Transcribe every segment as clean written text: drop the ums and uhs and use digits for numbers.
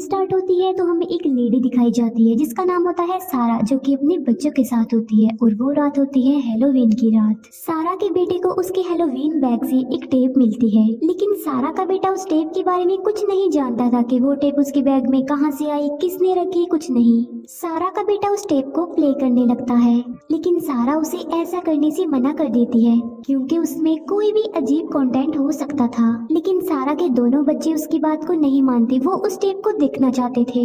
Start होती है तो हमें एक लेडी दिखाई जाती है जिसका नाम होता है सारा, जो कि अपने बच्चों के साथ होती है। और वो रात होती है हैलोवीन की रात। सारा के बेटे को उसके हैलोवीन बैग से एक टेप मिलती है, लेकिन सारा का बेटा उस टेप के बारे में कुछ नहीं जानता था कि वो टेप उसके बैग में कहां से आई, किसने रखी, कुछ नहीं। सारा का बेटा उस टेप को प्ले करने लगता है, लेकिन सारा उसे ऐसा करने से मना कर देती है क्योंकि उसमें कोई भी अजीब कंटेंट हो सकता था। लेकिन सारा के दोनों बच्चे उसकी बात को नहीं मानते। वो उस टेप को देखना चाहते थे,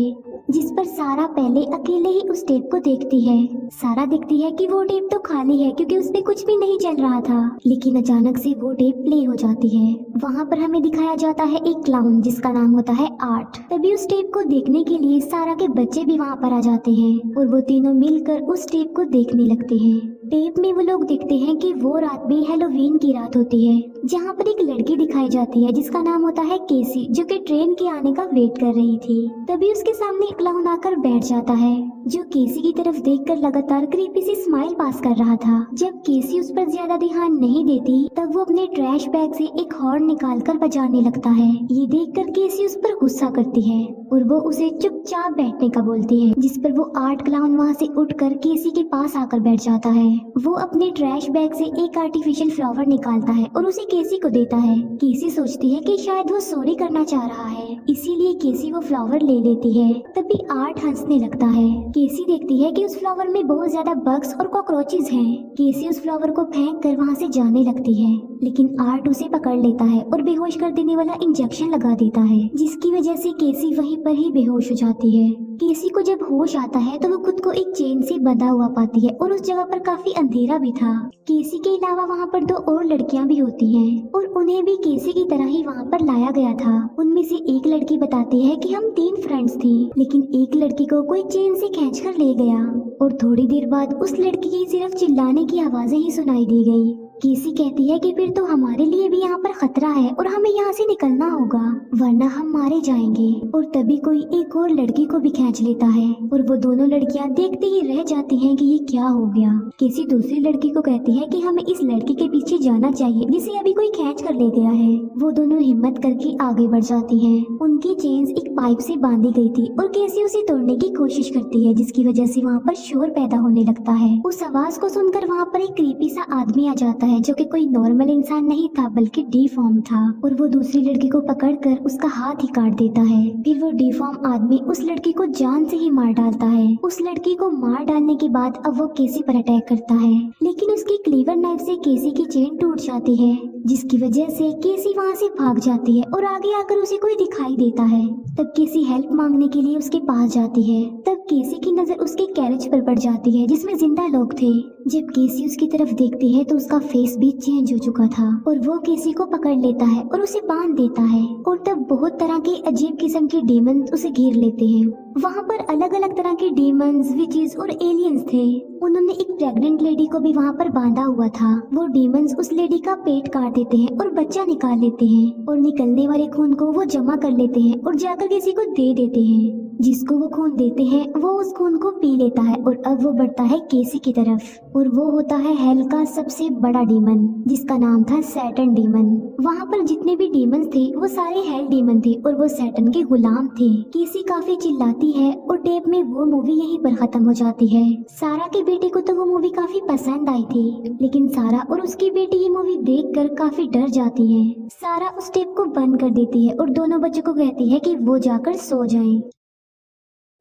जिस पर सारा पहले अकेले ही उस टेप को देखती है। सारा देखती है कि वो टेप तो खाली है क्योंकि उसमें कुछ भी नहीं चल रहा था, लेकिन अचानक से वो टेप प्ले हो जाती है। वहाँ पर हमें दिखाया जाता है एक क्लाउन जिसका नाम होता है आर्ट। तभी उस टेप को देखने के लिए सारा के बच्चे भी वहाँ पर आ जाते हैं और वो तीनों मिलकर उस टेप को देखने लगते हैं। टेप में वो लोग देखते हैं कि वो रात भी हैलोवीन की रात होती है, जहाँ पर एक लड़की दिखाई जाती है जिसका नाम होता है केसी, जो कि ट्रेन के आने का वेट कर रही थी। तभी उसके सामने एक क्लाउन आकर बैठ जाता है, जो केसी की तरफ देखकर लगातार क्रीपी सी स्माइल पास कर रहा था। जब केसी उस पर ज्यादा ध्यान नहीं देती, तब वो अपने ट्रैश बैग से एक हॉर्न निकालकर बजाने लगता है। ये देखकर केसी उस पर गुस्सा करती है और वो उसे चुपचाप बैठने का बोलती है, जिस पर वो आर्ट क्लाउन वहाँ से उठकर केसी के पास आकर बैठ जाता है। वो अपने ट्रैश बैग से एक आर्टिफिशियल फ्लावर निकालता है और उसे केसी को देता है। केसी सोचती है कि शायद वो सॉरी करना चाह रहा है, इसीलिए केसी वो फ्लावर ले लेती है। तभी आर्ट हंसने लगता है। केसी देखती है कि उस फ्लावर में बहुत ज्यादा बग्स और कॉकरोचेस हैं। केसी उस फ्लावर को फेंक कर वहाँ से जाने लगती है, लेकिन आर्ट उसे पकड़ लेता है और बेहोश कर देने वाला इंजेक्शन लगा देता है, जिसकी वजह से केसी वहीं पर ही बेहोश हो जाती है। केसी को जब होश आता है तो वो खुद को एक चेन से बंधा हुआ पाती है और उस जगह पर काफी अंधेरा भी था। केसी के अलावा वहाँ पर 2 और लड़कियां भी होती हैं और उन्हें भी केसी की तरह ही वहाँ पर लाया गया था। उनमें से एक लड़की बताती है कि हम 3 फ्रेंड्स थी, लेकिन एक लड़की को कोई चेन से खींच कर ले गया और थोड़ी देर बाद उस लड़की की सिर्फ चिल्लाने की आवाजें ही सुनाई दी गई। केसी कहती है कि फिर तो हमारे लिए भी यहाँ पर खतरा है और हमें यहाँ से निकलना होगा, वरना हम मारे जाएंगे। और तभी कोई एक और लड़की को भी खींच लेता है और वो दोनों लड़कियाँ देखते ही रह जाती हैं कि ये क्या हो गया। केसी दूसरी लड़की को कहती है कि हमें इस लड़की के पीछे जाना चाहिए जिसे अभी कोई खींच कर ले गया है। वो दोनों हिम्मत करके आगे बढ़ जाती है। उनकी चेन्स एक पाइप से बांधी गई थी और केसी उसे तोड़ने की कोशिश करती है, जिसकी वजह से वहाँ पर शोर पैदा होने लगता है। उस आवाज को सुनकर वहाँ पर एक क्रीपी सा आदमी आ जाता है, जो कि कोई नॉर्मल इंसान नहीं था बल्कि डिफॉर्म था, और वो दूसरी लड़की को पकड़कर उसका हाथ ही काट देता है। फिर वो डिफॉर्म आदमी उस लड़की को जान से ही मार डालता है। उस लड़की को मार डालने के बाद अब वो केसी पर अटैक करता है, लेकिन उसकी क्लीवर नाइफ से केसी की चेन टूट जाती है, जिसकी वजह से केसी वहाँ से भाग जाती है और आगे आकर उसे कोई दिखाई देता है। तब केसी हेल्प मांगने के लिए उसके पास जाती है। तब केसी की नजर उसके कैरेज पर पड़ जाती है जिसमें जिंदा लोग थे। जब केसी उसकी तरफ देखती है तो उसका फेस भी चेंज हो चुका था और वो केसी को पकड़ लेता है और उसे बांध देता है। और तब बहुत तरह के अजीब किस्म के डीमंस उसे घेर लेते हैं। वहाँ पर अलग अलग तरह के डीमंस, विचेस और एलियंस थे। उन्होंने एक प्रेग्नेंट लेडी को भी वहाँ पर बांधा हुआ था। वो डीमंस उस लेडी का पेट काट देते हैं और बच्चा निकाल लेते हैं और निकलने वाले खून को वो जमा कर लेते हैं और जाकर किसी को दे देते हैं। जिसको वो खून देते हैं वो उस खून को पी लेता है और अब वो बढ़ता है केसी की तरफ, और वो होता है हेल का सबसे बड़ा डीमन जिसका नाम था सैटर्न डीमन। वहाँ पर जितने भी डीमंस थे वो सारे हेल डीमन थे और वो सैटर्न के गुलाम थे। केसी काफी चिल्लाती है और टेप में वो मूवी यहीं पर खत्म हो जाती है। सारा के बेटे को तो वो मूवी काफी पसंद आई थी, लेकिन सारा और उसकी बेटी ये मूवी देखकर काफी डर जाती है। सारा उस टेप को बंद कर देती है और दोनों बच्चों को कहती है कि वो जाकर सो जाएं।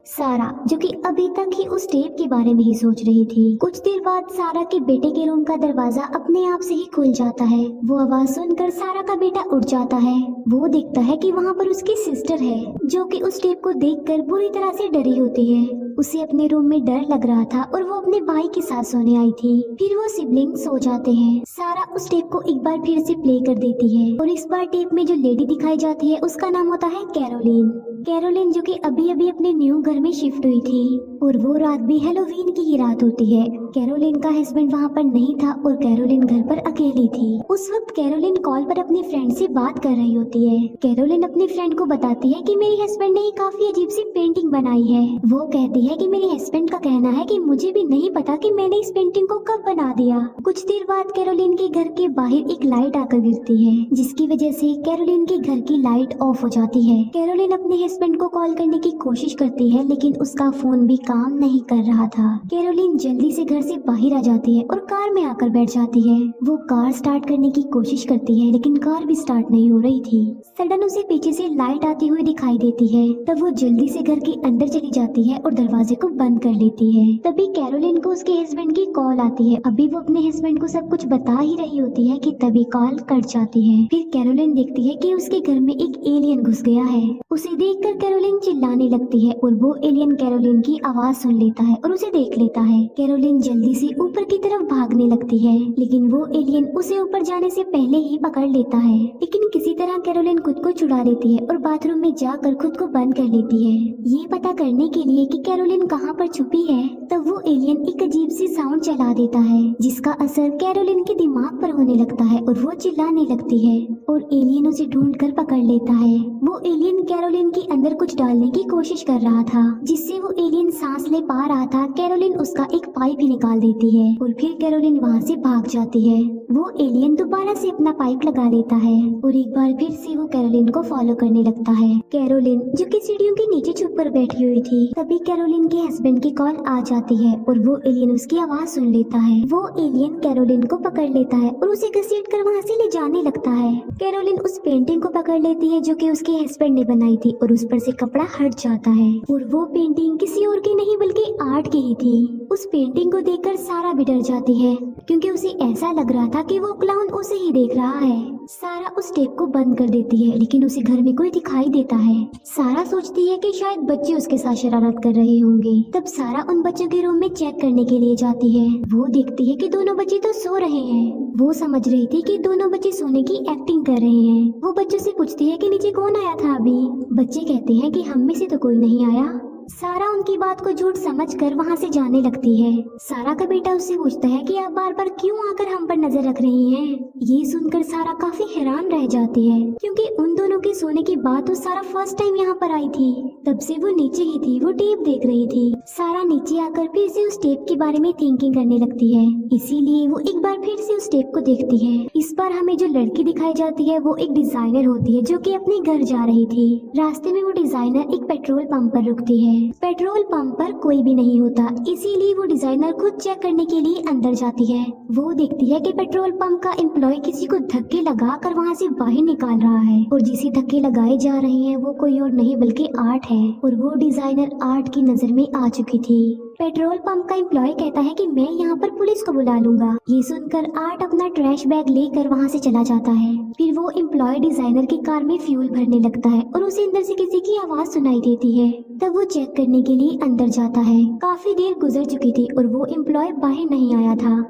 सारा, जो कि अभी तक ही उस टेप के बारे में ही सोच रही थी। कुछ देर बाद सारा के बेटे के रूम का दरवाजा अपने आप से ही खुल जाता है। वो आवाज सुनकर सारा का बेटा उठ जाता है। वो देखता है कि वहाँ पर उसकी सिस्टर है, जो कि उस टेप को देखकर बुरी तरह से डरी होती है। उसे अपने रूम में डर लग रहा था और वो अपने भाई के साथ सोने आई थी। फिर वो सिबलिंग सो जाते हैं। सारा उस टेप को एक बार फिर से प्ले कर देती है और इस बार टेप में जो लेडी दिखाई जाती है उसका नाम होता है कैरोलिन। कैरोलिन जो कि अभी अभी अपने न्यू घर में शिफ्ट हुई थी और वो रात भी हैलोवीन की ही रात होती है कैरोलिन का हस्बैंड वहाँ पर नहीं था और कैरोलिन घर पर अकेली थी। उस वक्त कैरोलिन कॉल पर अपनी फ्रेंड से बात कर रही होती है। कैरोलिन अपनी फ्रेंड को बताती है कि मेरी हस्बैंड ने काफी अजीब सी पेंटिंग बनाई है। वो कहती है कि मेरे हस्बैंड का कहना है कि मुझे भी नहीं पता कि मैंने इस पेंटिंग को कब बना दिया। कुछ देर बाद कैरोलिन के घर के बाहर एक लाइट आकर गिरती है, जिसकी वजह से कैरोलिन के घर की लाइट ऑफ हो जाती है। कैरोलिन अपने हस्बैंड को कॉल करने की कोशिश करती है, लेकिन उसका फोन भी काम नहीं कर रहा था। कैरोलिन जल्दी से घर से बाहर आ जाती है और कार में आकर बैठ जाती है। वो कार स्टार्ट करने की कोशिश करती है, लेकिन कार भी स्टार्ट नहीं हो रही थी। सडन उसे पीछे से लाइट आती हुई दिखाई देती है। तब वो जल्दी से घर के अंदर चली जाती है और दरवाजे को बंद कर लेती है। तभी कैरोलिन को उसके हस्बैंड की कॉल आती है। अभी वो अपने हस्बैंड को सब कुछ बता ही रही होती है कि तभी कॉल कट जाती है। फिर कैरोलिन देखती है कि उसके घर में एक एलियन घुस गया है। उसे देखकर कैरोलिन चिल्लाने लगती है और वो एलियन कैरोलिन की आवाज सुन लेता है और उसे देख लेता है। कैरोलिन जल्दी से ऊपर की तरफ भागने लगती है, लेकिन वो एलियन उसे ऊपर जाने से पहले ही पकड़ लेता है। लेकिन किसी तरह कैरोलिन खुद को छुड़ा लेती है और बाथरूम में जाकर खुद को बंद कर लेती है। ये पता करने के लिए कि कैरोलिन कहाँ पर छुपी है, तब वो एलियन एक अजीब सी साउंड चला देता है, जिसका असर कैरोलिन के दिमाग पर होने लगता है और वो चिल्लाने लगती है और एलियन उसे ढूंढकर पकड़ लेता है। वो एलियन कैरोलिन के अंदर कुछ डालने की कोशिश कर रहा था, जिससे वो एलियन सांस ले पा रहा था। कैरोलिन उसका एक पाइप ही निकाल देती है और फिर कैरोलिन वहाँ से भाग जाती है। वो एलियन दोबारा से अपना पाइप लगा लेता है और एक बार फिर से वो कैरोलिन को फॉलो करने लगता है। कैरोलिन जो कि सीढ़ियों के नीचे छुप कर बैठी हुई थी, तभी कैरोलिन के हस्बैंड की कॉल आ जाती है और वो एलियन उसकी आवाज सुन लेता है। वो एलियन कैरोलिन को पकड़ लेता है और उसे घसीट कर वहाँ से ले जाने लगता है। कैरोलिन उस पेंटिंग को पकड़ लेती है जो कि उसके हस्बैंड ने बनाई थी और उस पर से कपड़ा हट जाता है और वो पेंटिंग किसी और की नहीं बल्कि आर्ट की ही थी। उस पेंटिंग को देखकर सारा भी डर जाती है, क्योंकि उसे ऐसा लग रहा था कि वो क्लाउन उसे ही देख रहा है। सारा उस टेप को बंद कर देती है, लेकिन उसे घर में कोई दिखाई देता है। सारा सोचती है कि शायद बच्चे उसके साथ शरारत कर रहे होंगे। तब सारा उन बच्चों के रूम में चेक करने के लिए जाती है। वो देखती है कि दोनों बच्चे तो सो रहे हैं। वो समझ रही थी कि दोनों बच्चे सोने की एक्टिंग कर रहे हैं। वो बच्चों से पूछती है कि नीचे कौन आया था अभी। बच्चे कहते हैं कि हम में से तो कोई नहीं आया। सारा उनकी बात को झूठ समझकर वहाँ से जाने लगती है। सारा का बेटा उससे पूछता है कि आप बार बार क्यों आकर हम पर नजर रख रही हैं? ये सुनकर सारा काफी हैरान रह जाती है, क्योंकि उन दोनों के सोने के बाद तो सारा फर्स्ट टाइम यहाँ पर आई थी। तब से वो नीचे ही थी, वो टेप देख रही थी। सारा नीचे आकर फिर से उस टेप के बारे में थिंकिंग करने लगती है, इसीलिए वो एक बार फिर से उस टेप को देखती है। इस बार हमें जो लड़की दिखाई जाती है वो एक डिजाइनर होती है, जो कि अपने घर जा रही थी। रास्ते में वो डिजाइनर एक पेट्रोल पंप पर रुकती है। पेट्रोल पंप पर कोई भी नहीं होता, इसीलिए वो डिजाइनर खुद चेक करने के लिए अंदर जाती है। वो देखती है कि पेट्रोल पंप का एम्प्लॉय किसी को धक्के लगाकर वहाँ से बाहर निकाल रहा है और जिसे धक्के लगाए जा रहे हैं वो कोई और नहीं बल्कि आर्ट है और वो डिजाइनर आर्ट की नजर में आ चुकी थी। पेट्रोल पंप का एम्प्लॉय कहता है कि मैं यहाँ पर पुलिस को बुला लूंगा। ये सुनकर आर्ट अपना ट्रैश बैग लेकर वहाँ से चला जाता है। फिर वो एम्प्लॉय डिजाइनर की कार में फ्यूल भरने लगता है और उसे अंदर से किसी की आवाज सुनाई देती है। तब वो चेक करने के लिए अंदर जाता है। काफी देर गुजर चुकी थी और वो एम्प्लॉय बाहर नहीं आया था,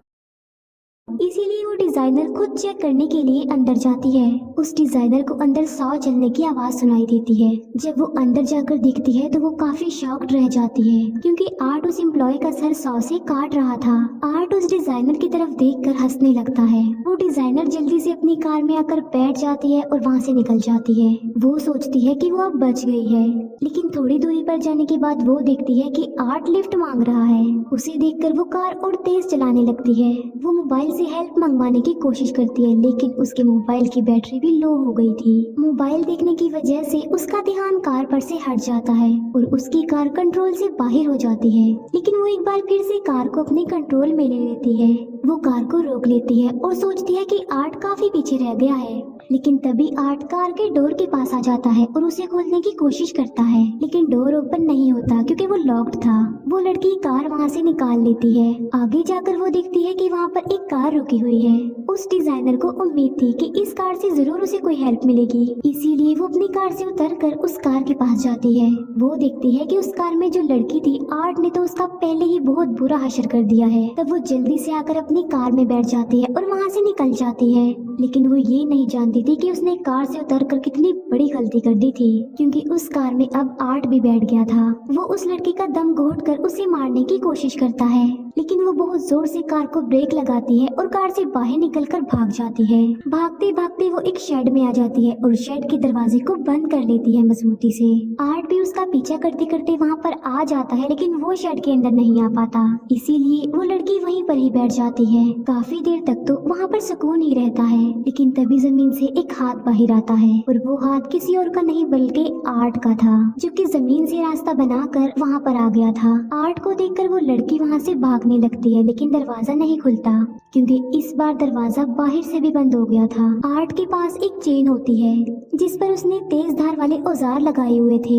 इसीलिए वो डिजाइनर खुद चेक करने के लिए अंदर जाती है। उस डिजाइनर को अंदर सौ चलने की आवाज सुनाई देती है। जब वो अंदर जाकर देखती है तो वो काफी शॉक्ड रह जाती है, क्योंकि आर्ट उस एम्प्लॉय का सर सौ से काट रहा था। आर्ट उस डिजाइनर की तरफ देखकर हंसने लगता है। वो डिजाइनर जल्दी से अपनी कार में आकर बैठ जाती है और वहाँ से निकल जाती है। वो सोचती है कि वो अब बच गई है, लेकिन थोड़ी दूरी पर जाने के बाद वो देखती है कि आर्ट लिफ्ट मांग रहा है। उसे देखकर वो कार और तेज चलाने लगती है। वो मोबाइल से हेल्प मंगवाने की कोशिश करती है, लेकिन उसके मोबाइल की बैटरी भी लो हो गई थी। मोबाइल देखने की वजह से उसका ध्यान कार पर से हट जाता है और उसकी कार कंट्रोल से बाहर हो जाती है। लेकिन वो एक बार फिर से कार को अपने कंट्रोल में ले लेती है। वो कार को रोक लेती है और सोचती है कि आर्ट काफी पीछे रह गया है, लेकिन तभी आर्ट कार के डोर के पास आ जाता है और उसे खोलने की कोशिश करता है, लेकिन डोर ओपन नहीं होता क्योंकि वो लॉक्ड था। वो लड़की कार वहाँ से निकाल लेती है। आगे जाकर वो देखती है कि वहाँ पर एक कार रुकी हुई है। उस डिजाइनर को उम्मीद थी कि इस कार से जरूर उसे कोई हेल्प मिलेगी, इसीलिए वो अपनी कार से उतरकर उस कार के पास जाती है। वो देखती है कि उस कार में जो लड़की थी, आर्ट ने तो उसका पहले ही बहुत बुरा हशर कर दिया है। तब वो जल्दी से आकर अपनी कार में बैठ जाती है और वहाँ से निकल जाती है, लेकिन वो ये नहीं जानती थी कि उसने कार से उतरकर कितनी बड़ी गलती कर दी थी, क्योंकि उस कार में अब आर्ट भी बैठ गया था। वो उस लड़की का दम घोट कर उसे मारने की कोशिश करता है, लेकिन लेकिन वो बहुत जोर से कार को ब्रेक लगाती है और कार से बाहर निकलकर भाग जाती है। भागते भागते वो एक शेड में आ जाती है और शेड के दरवाजे को बंद कर लेती है मजबूती से। आर्ट भी उसका पीछा करते करते वहाँ पर आ जाता है, लेकिन वो शेड के अंदर नहीं आ पाता, इसीलिए वो लड़की वहीं पर ही बैठ जाती है। काफी देर तक तो वहाँ पर सुकून ही रहता है, लेकिन तभी जमीन से एक हाथ बाहर आता है और वो हाथ किसी और का नहीं बल्कि आर्ट का था, जो कि जमीन से रास्ता बनाकर वहाँ पर आ गया था। आर्ट को देखकर वो लड़की वहाँ से भागने लगती है, लेकिन दरवाजा नहीं खुलता क्योंकि इस बार दरवाजा बाहर से भी बंद हो गया था। आर्ट के पास एक चेन होती है जिस पर उसने तेज धार वाले औजार लगाए हुए थे।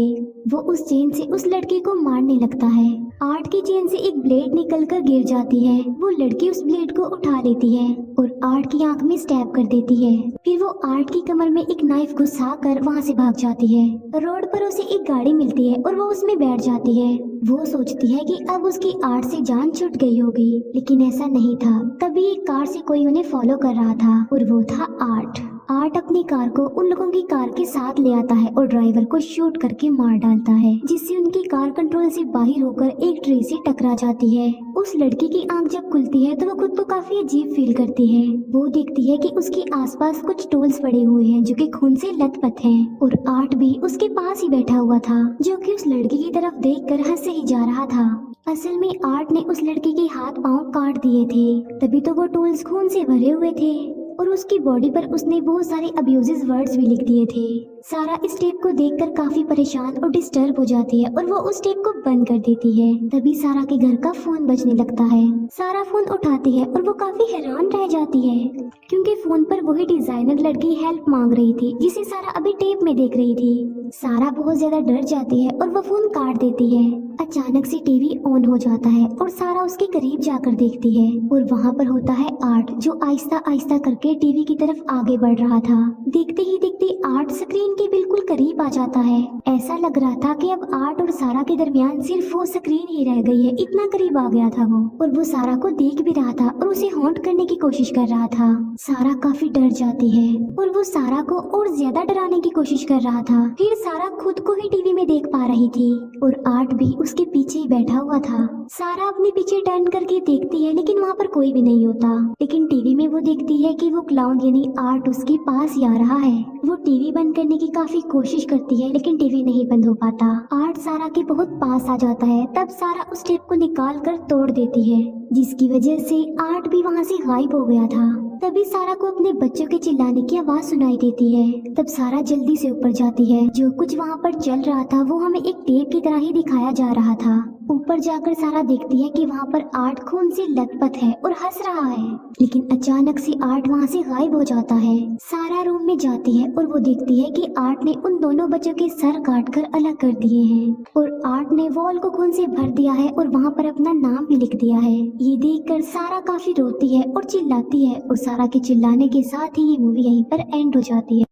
वो उस चेन से उस लड़के को मारने लगता है। आर्ट की चेन से एक ब्लेड निकलकर गिर जाती है। वो लड़की उस ब्लेड को उठा लेती है और आर्ट की आंख में स्टैब कर देती है। फिर वो आर्ट की कमर में एक नाइफ घुसा कर वहाँ से भाग जाती है। रोड पर उसे एक गाड़ी मिलती है और वो उसमें बैठ जाती है। वो सोचती है कि अब उसकी आर्ट से जान छूट गई होगी, लेकिन ऐसा नहीं था। तभी एक कार से कोई उन्हें फॉलो कर रहा था और वो था आर्ट। आर्ट अपनी कार को उन लोगों की कार के साथ ले आता है और ड्राइवर को शूट करके मार डालता है, जिससे उनकी कार कंट्रोल से बाहर होकर एक ट्री से टकरा जाती है। उस लड़की की आंख जब खुलती है तो वो खुद को काफी अजीब फील करती है। वो देखती है कि उसके आसपास कुछ टूल्स पड़े हुए हैं जो कि खून से लथपथ हैं और आर्ट भी उसके पास ही बैठा हुआ था, जो कि उस लड़की की तरफ देखकर हंसे ही जा रहा था। असल में आर्ट ने उस लड़की के हाथ पांव काट दिए थे, तभी तो वो टूल्स खून से भरे हुए थे और उसकी बॉडी पर उसने बहुत सारे अब्यूजिव वर्ड्स भी लिख दिए थे। सारा इस टेप को देखकर काफी परेशान और डिस्टर्ब हो जाती है और वो उस टेप को बंद कर देती है। तभी सारा के घर का फोन बजने लगता है। सारा फोन उठाती है और वो काफी हैरान रह जाती है क्योंकि फोन पर वही डिजाइनर लड़की हेल्प मांग रही थी जिसे सारा अभी टेप में देख रही थी। सारा बहुत ज्यादा डर जाती है और वो फोन काट देती है। अचानक से टीवी ऑन हो जाता है और सारा उसके करीब जाकर देखती है और वहाँ पर होता है आर्ट, जो आहिस्ता आहिस्ता करके टीवी की तरफ आगे बढ़ रहा था। देखते ही देखते आर्ट स्क्रीन के बिल्कुल करीब आ जाता है। ऐसा लग रहा था कि अब आर्ट और सारा के दरमियान सिर्फ वो स्क्रीन ही रह गई है, इतना करीब आ गया था वो। और वो सारा को देख भी रहा था और उसे हॉन्ट करने की कोशिश कर रहा था। सारा काफी डर जाती है और वो सारा को और ज्यादा डराने की कोशिश कर रहा था। फिर सारा खुद को ही टीवी में देख पा रही थी और आर्ट भी उसके पीछे ही बैठा हुआ था। सारा अपने पीछे टर्न करके देखती है, लेकिन वहाँ पर कोई भी नहीं होता। लेकिन टीवी में वो देखती है कि वो क्लाउन यानी आर्ट उसके पास ही आ रहा है। वो टीवी बंद करने की काफी कोशिश करती है, लेकिन टीवी नहीं बंद हो पाता। आर्ट सारा के बहुत पास आ जाता है। तब सारा उस टेप को निकाल कर तोड़ देती है, जिसकी वजह से आर्ट भी वहाँ से गायब हो गया था। तभी सारा को अपने बच्चों के चिल्लाने की आवाज सुनाई देती है। तब सारा जल्दी से ऊपर जाती है। जो कुछ वहाँ पर चल रहा था वो हमें एक टेप की तरह ही दिखाया जा रहा था। ऊपर जाकर सारा देखती है कि वहाँ पर आर्ट खून से लथपथ है और हंस रहा है, लेकिन अचानक से आर्ट वहाँ से गायब हो जाता है। सारा रूम में जाती है और वो देखती है कि आर्ट ने उन दोनों बच्चों के सर काट कर अलग कर दिए हैं और आर्ट ने वॉल को खून से भर दिया है और वहाँ पर अपना नाम भी लिख दिया है। ये देखकर सारा काफी रोती है और चिल्लाती है और सारा के चिल्लाने के साथ ही ये मूवी यहीं पर एंड हो जाती है।